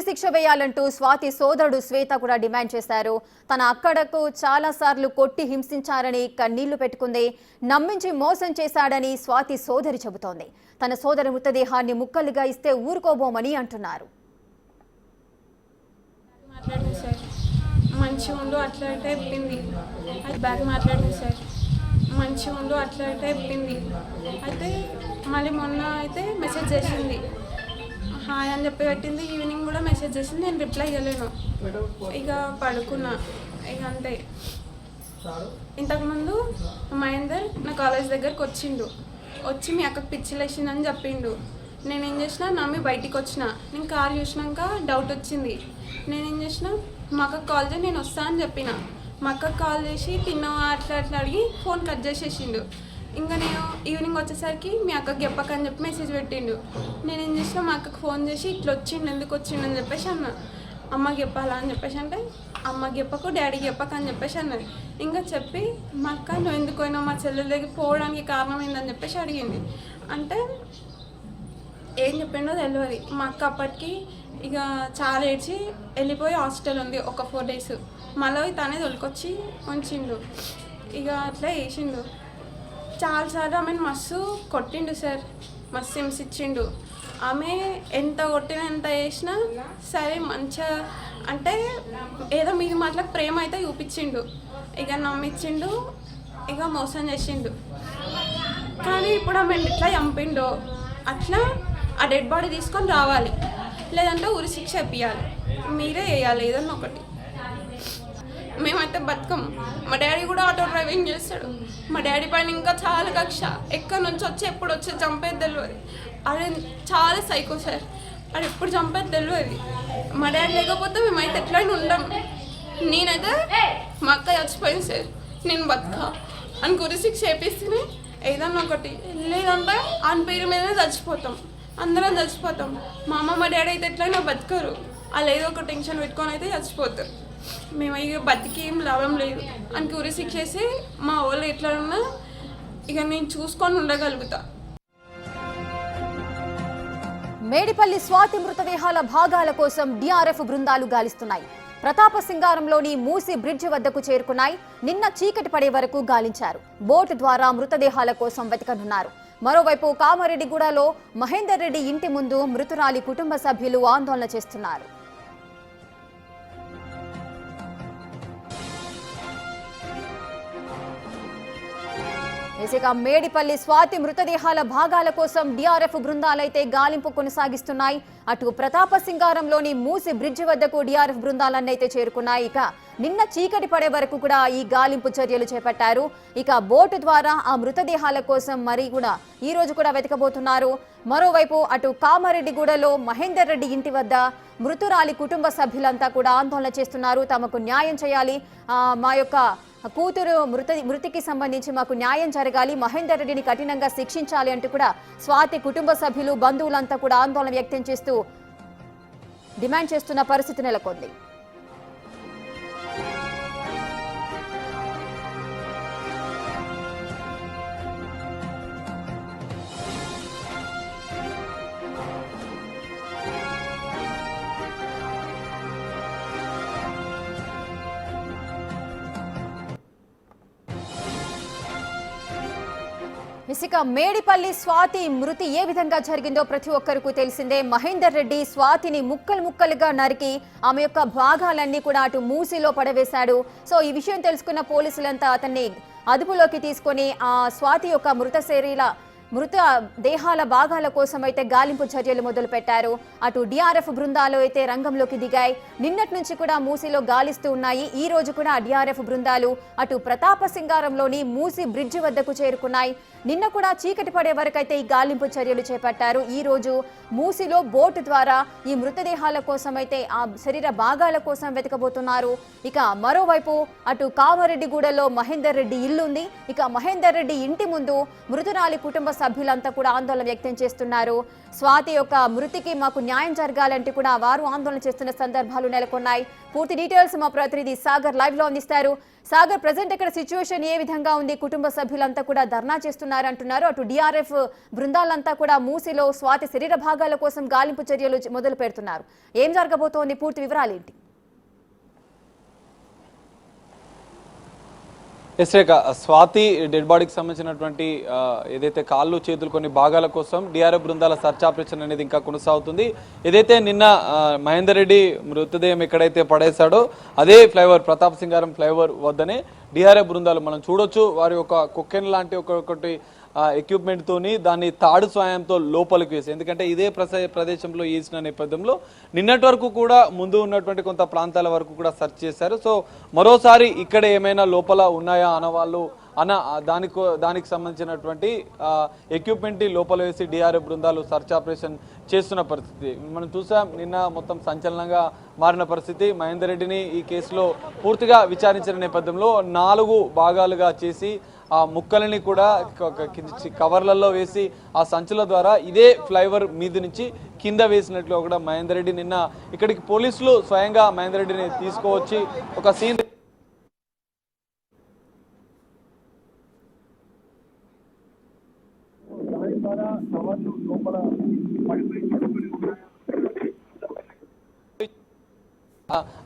శిక్ష వేయాలంటూ స్వాతి సోదరుడు శ్వేత కూడా డిమాండ్ చేశారు. తన అక్కడకు చాలా సార్లు కొట్టి హింసించారని కన్నీళ్లు పెట్టుకుంది. నమ్మించి మోసం చేశాడని స్వాతి సోదరి చెబుతోంది. తన సోదరి మృతదేహాన్ని ముక్కలుగా ఇస్తే ఊరుకోబోమని అంటున్నారు. మంచిగా ఉండు అట్లా చెప్పింది. అది బ్యాగ్ మాట్లాడింది సార్. మంచిగా ఉండు అట్లా చెప్పింది. అయితే మళ్ళీ మొన్న అయితే మెసేజ్ చేసింది, హాయ్ అని చెప్పి పెట్టింది. ఈవినింగ్ కూడా మెసేజ్ చేసింది, నేను రిప్లై ఇవ్వలేను. ఇక పడుకున్నా. ఇక అంతే. ఇంతకుముందు మహేందర్ నా కాలేజ్ దగ్గరకు వచ్చి మీ అక్కకు పిచ్చిలేసిందని చెప్పిండు. నేనేం చేసిన, నమ్మి బయటికి వచ్చిన. నేను కార్ చూసినాక డౌట్ వచ్చింది. నేనేం చేసిన, మా అక్కకు కాల్ చేసి నేను వస్తా అని చెప్పిన. మా అక్కకు కాల్ చేసి తిన్నావా అట్లా అట్లా అడిగి ఫోన్ కట్ చేసేసిండు. ఇంకా నేను ఈవినింగ్ వచ్చేసరికి మీ అక్కకి చెప్పకని చెప్పి మెసేజ్ పెట్టిండు. నేనేం చేసిన, మా అక్కకు ఫోన్ చేసి ఇట్లా వచ్చిండు, ఎందుకు వచ్చిండు అని చెప్పేసి అన్న. అమ్మకి చెప్పాలా అని చెప్పేసి అంటే, అమ్మకి చెప్పకు డాడీకి చెప్పక అని చెప్పేసి అన్నది. ఇంకా చెప్పి మా అక్క నువ్వు ఎందుకు పోయినావు, మా చెల్లెల దగ్గర పోవడానికి కారణం ఏందని చెప్పేసి అడిగింది. అంటే ఏం చెప్పిండో తెలియదు. మా అక్క అప్పటికి ఇక చాలా ఏడ్చి వెళ్ళిపోయి హాస్టల్ ఉంది ఒక 4 days. మళ్ళీ తనే తొలికొచ్చి ఉంచిండు. ఇక అట్లా వేసిండు. చాలాసార్లు ఆమెను మస్తు కొట్టిండు సార్, మస్తు హింసించిండు. ఆమె ఎంత కొట్టినా ఎంత చేసినా సరే మంచిగా అంటే ఏదో మీద మాటలకు ప్రేమ అయితే చూపించిండు. ఇక నమ్మించిండు, ఇక మోసం చేసిండు. కానీ ఇప్పుడు ఆమె ఎట్లా చంపిండో అట్లా ఆ డెడ్ బాడీ తీసుకొని రావాలి, లేదంటే ఉరి శిక్ష ఇప్పించాలి. మీరే వేయాలి ఏదన్నా ఒకటి. మేమైతే బతుకం. మా డాడీ కూడా ఆటో డ్రైవింగ్ చేస్తాడు. మా డాడీ పైన ఇంకా చాలా కక్ష. ఎక్కడి నుంచి వచ్చి ఎప్పుడు వచ్చి చంపేది తెలియదు. అది చాలా సైకో సార్. అది ఎప్పుడు చంపేది తెలియదు. మా డాడీ లేకపోతే మేమైతే ఎట్లయినా ఉండం. నేనైతే మా అక్క చచ్చిపోయింది సార్, నేను బతుక అని గురి శిక్ష చేపిస్తేనే ఏదన్నా ఒకటి, లేదంటే ఆయన పేరు మీదనే చచ్చిపోతాం, అందరం చచ్చిపోతాం. మా అమ్మ మా డాడీ అయితే ఎట్లయినా బతకరు. వాళ్ళు ఏదో ఒక టెన్షన్ పెట్టుకొని అయితే చచ్చిపోతారు. మేము ఇక బతికి ఏం లాభం లేదు అని ఉరి శిక్షేసి మా వాళ్ళు ఎట్లా ఉన్నా ఇక నేను చూసుకొని ఉండగలుగుతా. మేడిపల్లి స్వాతి మృతదేహాల భాగాల కోసం డిఆర్ఎఫ్ బృందాలు గాలిస్తున్నాయి. ప్రతాపసింగారంలోని మూసి బ్రిడ్జ్ వద్దకు చేరుకున్నాయి. నిన్న చీకటి పడే వరకు గాలించారు. బోటు ద్వారా మృతదేహాల కోసం వెతకనున్నారు. మరోవైపు కామారెడ్డిగూడలో మహేందర్ రెడ్డి ఇంటి ముందు మృతురాలి కుటుంబ సభ్యులు ఆందోళన చేస్తున్నారు. ఇక మేడిపల్లి స్వాతి మృతదేహాల భాగాల కోసం డిఆర్ఎఫ్ బృందాలైతే గాలింపు కొనసాగిస్తున్నాయి. అటు ప్రతాపసింగారంలోని మూసి బ్రిడ్జ్ వద్దకు డిఆర్ఎఫ్ బృందాలన్నైతే చేరుకున్నాయి. ఇక నిన్న చీకటి పడే వరకు కూడా ఈ గాలింపు చర్యలు చేపట్టారు. ఇక బోటు ద్వారా ఆ మృతదేహాల కోసం మరి కూడా ఈ రోజు కూడా వెతకబోతున్నారు. మరోవైపు అటు కామారెడ్డిగూడలో మహేందర్ రెడ్డి ఇంటి వద్ద మృతురాలి కుటుంబ సభ్యులంతా కూడా ఆందోళన చేస్తున్నారు. తమకు న్యాయం చేయాలి, మా యొక్క కూతురు మృతికి సంబంధించి మాకు న్యాయం జరగాలి, మహేందర్ రెడ్డిని కఠినంగా శిక్షించాలి అంటూ కూడా స్వాతి కుటుంబ సభ్యులు బంధువులంతా కూడా ఆందోళన వ్యక్తం చేస్తూ డిమాండ్ చేస్తున్న పరిస్థితి నెలకొంది. ఇక మేడిపల్లి స్వాతి మృతి ఏ విధంగా జరిగిందో ప్రతి ఒక్కరికి తెలిసిందే. మహేందర్ రెడ్డి స్వాతిని ముక్కలుగా నరికి ఆమె యొక్క భాగాలన్నీ కూడా అటు మూసిలో పడవేశాడు. సో ఈ విషయం తెలుసుకున్న పోలీసులంతా అతన్ని అదుపులోకి తీసుకొని ఆ స్వాతి యొక్క మృత దేహాల భాగాల కోసం అయితే గాలింపు చర్యలు మొదలు పెట్టారు. అటు డిఆర్ఎఫ్ బృందాలు అయితే రంగంలోకి దిగాయి. నిన్నటి నుంచి కూడా మూసిలో గాలిస్తూ ఉన్నాయి. ఈ రోజు కూడా డిఆర్ఎఫ్ బృందాలు అటు ప్రతాపసింగారంలోని మూసి బ్రిడ్జ్ వద్దకు చేరుకున్నాయి. నిన్న కూడా చీకటి పడే వరకు అయితే ఈ గాలింపు చర్యలు చేపట్టారు. ఈ రోజు మూసిలో బోటు ద్వారా ఈ మృతదేహాల కోసం అయితే ఆ శరీర భాగాల కోసం వెతకబోతున్నారు. ఇక మరోవైపు అటు కామారెడ్డిగూడలో మహేందర్ రెడ్డి ఇల్లు ఉంది. ఇక మహేందర్ రెడ్డి ఇంటి ముందు మృతురాలి కుటుంబ సభ్యులంతా కూడా ఆందోళన వ్యక్తం చేస్తున్నారు. స్వాతి యొక్క మృతికి మాకు న్యాయం జరగాలంటే కూడా వారు ఆందోళన చేస్తున్న సందర్భాలు నెలకొన్నాయి. పూర్తి డీటెయిల్స్ మా ప్రతినిధి సాగర్ లైవ్ లో అందిస్తారు. సాగర్, ప్రజెంట్ ఇక్కడ సిచ్యువేషన్ ఏ విధంగా ఉంది? కుటుంబ సభ్యులంతా కూడా ధర్నా చేస్తున్నారు అంటున్నారు. అటు డిఆర్ఎఫ్ బృందాలంతా కూడా మూసిలో స్వాతి శరీర భాగాల కోసం గాలింపు చర్యలు మొదలు పెడుతున్నారు. ఏం జరగబోతోంది? పూర్తి వివరాలు ఏంటి? రేఖ, స్వాతి డెడ్ బాడీకి సంబంధించినటువంటి ఏదైతే కాళ్ళు చేతులు కొన్ని భాగాల కోసం డిఆర్ఎఫ్ బృందాల సర్చ్ ఆపరేషన్ అనేది ఇంకా కొనసాగుతుంది. ఏదైతే నిన్న మహేందర్ రెడ్డి మృతదేహం ఎక్కడైతే పడేశాడో అదే ఫ్లైఓవర్, ప్రతాప్ సింగారం ఫ్లైఓవర్ వద్దనే డిఆర్ఎఫ్ బృందాలు మనం చూడొచ్చు. వారి ఒక కుక్కెన్ లాంటి ఒకటి ఎక్విప్మెంట్ తోని దాన్ని తాడు సాయంతో లోపలికి వేసి, ఎందుకంటే ఇదే ప్రదేశంలో వేసిన నేపథ్యంలో నిన్నటి వరకు కూడా ముందు ఉన్నటువంటి కొంత ప్రాంతాల వరకు కూడా సెర్చ్ చేశారు. సో మరోసారి ఇక్కడ ఏమైనా లోపల ఉన్నాయా అన్నవాళ్ళు దానికి సంబంధించినటువంటి ఎక్విప్మెంట్ లోపల వేసి డిఆర్ఎఫ్ బృందాలు సర్చ్ ఆపరేషన్ చేస్తున్న పరిస్థితి మనం చూసాం. నిన్న మొత్తం సంచలనంగా మారిన పరిస్థితి. మహేందర్ రెడ్డిని ఈ కేసులో పూర్తిగా విచారించిన నేపథ్యంలో 4 భాగాలుగా చేసి ఆ ముక్కలని కూడా కవర్లలో వేసి ఆ సంచుల ద్వారా ఇదే ఫ్లైఓవర్ మీద నుంచి కింద వేసినట్లు కూడా మహేందర్ రెడ్డి నిన్న ఇక్కడికి పోలీసులు స్వయంగా మహేందర్ రెడ్డిని తీసుకువచ్చి ఒక సీన్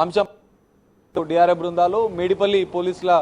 అంశం డిఆర్ఎఫ్ బృందాలు మేడిపల్లి పోలీసుల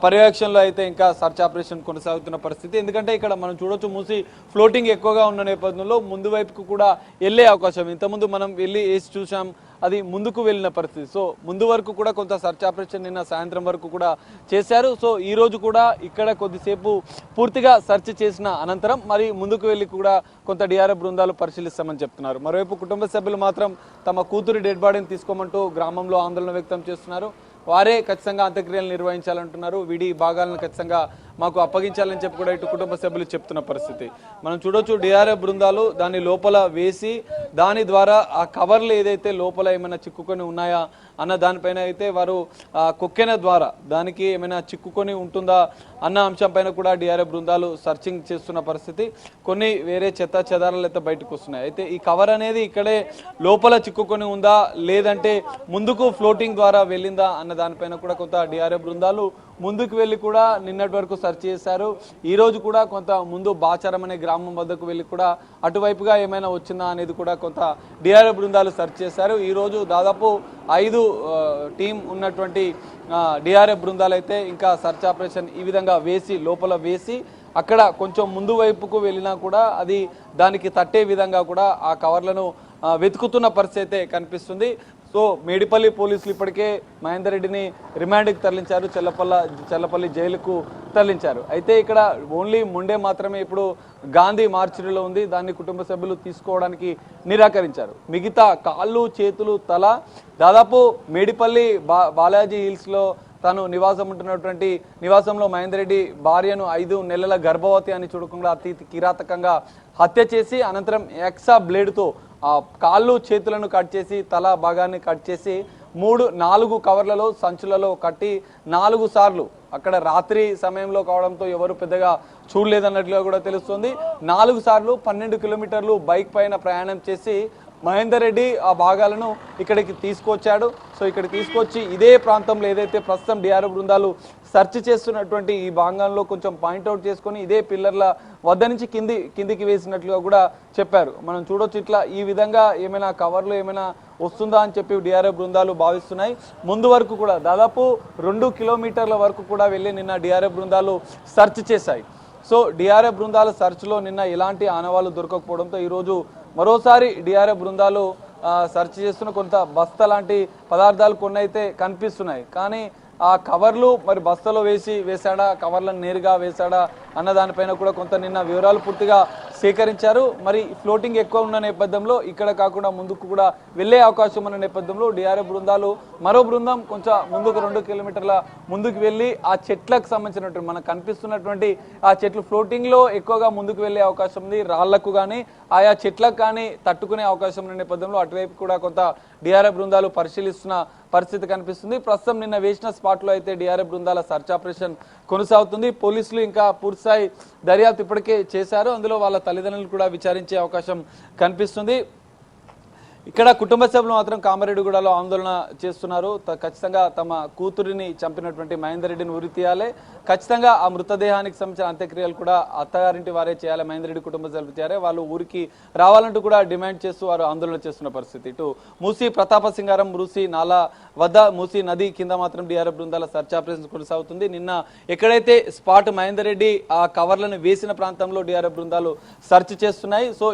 పర్యవేక్షణలో అయితే ఇంకా సర్చ్ ఆపరేషన్ కొనసాగుతున్న పరిస్థితి. ఎందుకంటే ఇక్కడ మనం చూడొచ్చు, మూసి ఫ్లోటింగ్ ఎక్కువగా ఉన్న నేపథ్యంలో ముందు వైపుకు కూడా వెళ్ళే అవకాశం, ఇంతకుముందు మనం వెళ్ళి వేసి చూసాం, అది ముందుకు వెళ్ళిన పరిస్థితి. సో ముందు వరకు కూడా కొంత సర్చ్ ఆపరేషన్ నిన్న సాయంత్రం వరకు కూడా చేశారు. సో ఈ రోజు కూడా ఇక్కడ కొద్దిసేపు పూర్తిగా సెర్చ్ చేసిన అనంతరం మరి ముందుకు వెళ్ళి కూడా కొంత డిఆర్ఎఫ్ బృందాలు పరిశీలిస్తామని చెప్తున్నారు. మరోవైపు కుటుంబ సభ్యులు మాత్రం తమ కూతురి డెడ్ బాడీని తీసుకోమంటూ గ్రామంలో ఆందోళన వ్యక్తం చేస్తున్నారు. వారే ఖచ్చితంగా అంత్యక్రియలు నిర్వహించాలంటున్నారు. విడి భాగాలను ఖచ్చితంగా మాకు అప్పగించాలని చెప్పి కూడా ఇటు కుటుంబ సభ్యులు చెప్తున్న పరిస్థితి మనం చూడొచ్చు. డిఆర్ఎఫ్ బృందాలు దాన్ని లోపల వేసి దాని ద్వారా ఆ కవర్లు ఏదైతే లోపల ఏమైనా చిక్కుకొని ఉన్నాయా అన్న దానిపైన అయితే వారు కుక్కెన ద్వారా దానికి ఏమైనా చిక్కుకొని ఉంటుందా అన్న అంశంపైన కూడా డిఆర్ఎఫ్ బృందాలు సర్చింగ్ చేస్తున్న పరిస్థితి. కొన్ని వేరే చెత్త చెదారాలు అయితే బయటకు వస్తున్నాయి. అయితే ఈ కవర్ అనేది ఇక్కడే లోపల చిక్కుకొని ఉందా లేదంటే ముందుకు ఫ్లోటింగ్ ద్వారా వెళ్ళిందా అన్న దానిపైన కూడా కొంత డిఆర్ఎఫ్ బృందాలు ముందుకు వెళ్ళి కూడా నిన్నటి వరకు సెర్చ్ చేశారు. ఈ రోజు కూడా కొంత ముందు బాచారం అనే గ్రామం వద్దకు వెళ్ళి కూడా అటువైపుగా ఏమైనా వచ్చిందా అనేది కూడా కొంత డిఆర్ఎఫ్ బృందాలు సెర్చ్ చేశారు. ఈ రోజు దాదాపు 5 టీం ఉన్నటువంటి డిఆర్ఎఫ్ బృందాలు అయితే ఇంకా సెర్చ్ ఆపరేషన్ ఈ విధంగా వేసి లోపల వేసి అక్కడ కొంచెం ముందు వైపుకు వెళ్ళినా కూడా అది దానికి తట్టే విధంగా కూడా ఆ కవర్లను వెతుకుతున్న పరిస్థితి అయితే కనిపిస్తుంది. సో మేడిపల్లి పోలీసులు ఇప్పటికే మహేందర్ రెడ్డిని రిమాండ్కి తరలించారు, చెల్లపల్లి జైలుకు తరలించారు. అయితే ఇక్కడ ఓన్లీ ముండే మాత్రమే ఇప్పుడు గాంధీ మార్చురీలో ఉంది, దాన్ని కుటుంబ సభ్యులు తీసుకోవడానికి నిరాకరించారు. మిగతా కాళ్ళు చేతులు తల దాదాపు మేడిపల్లి బాలాజీ హిల్స్లో తాను నివాసం ఉంటున్నటువంటి నివాసంలో మహేందర్ రెడ్డి భార్యను 5 నెలల గర్భవతి అని చూడకుండా అతి కిరాతకంగా హత్య చేసి అనంతరం ఎక్సా బ్లేడ్తో ఆ కాళ్ళు చేతులను కట్ చేసి తల భాగాన్ని కట్ చేసి 4 కవర్లలో సంచులలో కట్టి 4 సార్లు అక్కడ రాత్రి సమయంలో కావడంతో ఎవరు పెద్దగా చూడలేదన్నట్లుగా కూడా తెలుస్తుంది. 4 సార్లు 12 కిలోమీటర్లు బైక్ పైన ప్రయాణం చేసి మహేందర్ రెడ్డి ఆ భాగాలను ఇక్కడికి తీసుకొచ్చాడు. సో ఇక్కడ తీసుకొచ్చి ఇదే ప్రాంతంలో ఏదైతే ప్రస్తుతం డిఆర్ఎఫ్ బృందాలు సెర్చ్ చేస్తున్నటువంటి ఈ భాగంలో కొంచెం పాయింట్అవుట్ చేసుకొని ఇదే పిల్లర్ల వద్ద నుంచి కిందికి వేసినట్లుగా కూడా చెప్పారు. మనం చూడొచ్చు ఇట్లా ఈ విధంగా ఏమైనా కవర్లు ఏమైనా వస్తుందా అని చెప్పి డిఆర్ఎఫ్ బృందాలు భావిస్తున్నాయి. ముందు వరకు కూడా దాదాపు 2 కిలోమీటర్ల వరకు కూడా వెళ్ళి నిన్న డిఆర్ఎఫ్ బృందాలు సెర్చ్ చేశాయి. సో డిఆర్ఎఫ్ బృందాల సెర్చ్లో నిన్న ఎలాంటి ఆనవాళ్లు దొరకకపోవడంతో ఈరోజు మరోసారి డిఆర్ఎఫ్ బృందాలు సెర్చ్ చేస్తున్న కొంత బస్తా లాంటి పదార్థాలు కొన్ని అయితే కనిపిస్తున్నాయి. కానీ ఆ కవర్లు మరి బస్తాలో వేసాడా, కవర్లను నేరుగా వేసాడా అన్న దానిపైన కూడా కొంత నిన్న వివరాలు పూర్తిగా సేకరించారు. మరి ఫ్లోటింగ్ ఎక్కువ ఉన్న నేపథ్యంలో ఇక్కడ కాకుండా ముందుకు కూడా వెళ్లే అవకాశం ఉన్న నేపథ్యంలో డిఆర్ఎఫ్ బృందాలు మరో బృందం కొంచెం ముందుకు 2 కిలోమీటర్ల ముందుకు వెళ్ళి ఆ చెట్లకు సంబంధించినటువంటి మనకు కనిపిస్తున్నటువంటి ఆ చెట్లు ఫ్లోటింగ్ లో ఎక్కువగా ముందుకు వెళ్లే అవకాశం ఉంది. రాళ్లకు కానీ ఆయా చెట్లకు కానీ తట్టుకునే అవకాశం ఉన్న నేపథ్యంలో అటువైపు కూడా కొంత డిఆర్ఎఫ్ బృందాలు పరిశీలిస్తున్న పరిస్థితి కనిపిస్తుంది. ప్రస్తుతం నిన్న వేసిన స్పాట్ లో అయితే డిఆర్ఎఫ్ బృందాల సర్చ్ ఆపరేషన్ కొనసాగుతుంది. పోలీసులు ఇంకా పూర్తిస్థాయి దర్యాప్తు ఇప్పటికే చేశారు. అందులో వాళ్ళ తల్లిదండ్రులు కూడా విచారించే అవకాశం కనిపిస్తుంది. ఇక్కడ కుటుంబ సభ్యులు మాత్రం కామారెడ్డిగూడలో ఆందోళన చేస్తున్నారు. ఖచ్చితంగా తమ కూతురిని చంపినటువంటి మహేందర్ రెడ్డిని ఉరి తీయాలి, ఖచ్చితంగా ఆ మృతదేహానికి సంబంధించిన అంత్యక్రియలు కూడా అత్తగారింటి వారే చేయాలి, మహేందర్ రెడ్డి కుటుంబ సభ్యులు చేయాలి, వాళ్ళు ఊరికి రావాలంటూ కూడా డిమాండ్ చేస్తూ వారు ఆందోళన చేస్తున్న పరిస్థితి. ఇటు మూసీ ప్రతాప సింగారం మూసీ నాలా వద్ద మూసీ నది కింద మాత్రం డిఆర్ఎఫ్ బృందాల సర్చ్ ఆపరేషన్ కొనసాగుతుంది. నిన్న ఎక్కడైతే స్పాట్ మహేందర్ రెడ్డి ఆ కవర్లను వేసిన ప్రాంతంలో డిఆర్ఎఫ్ బృందాలు సర్చ్ చేస్తున్నాయి. సో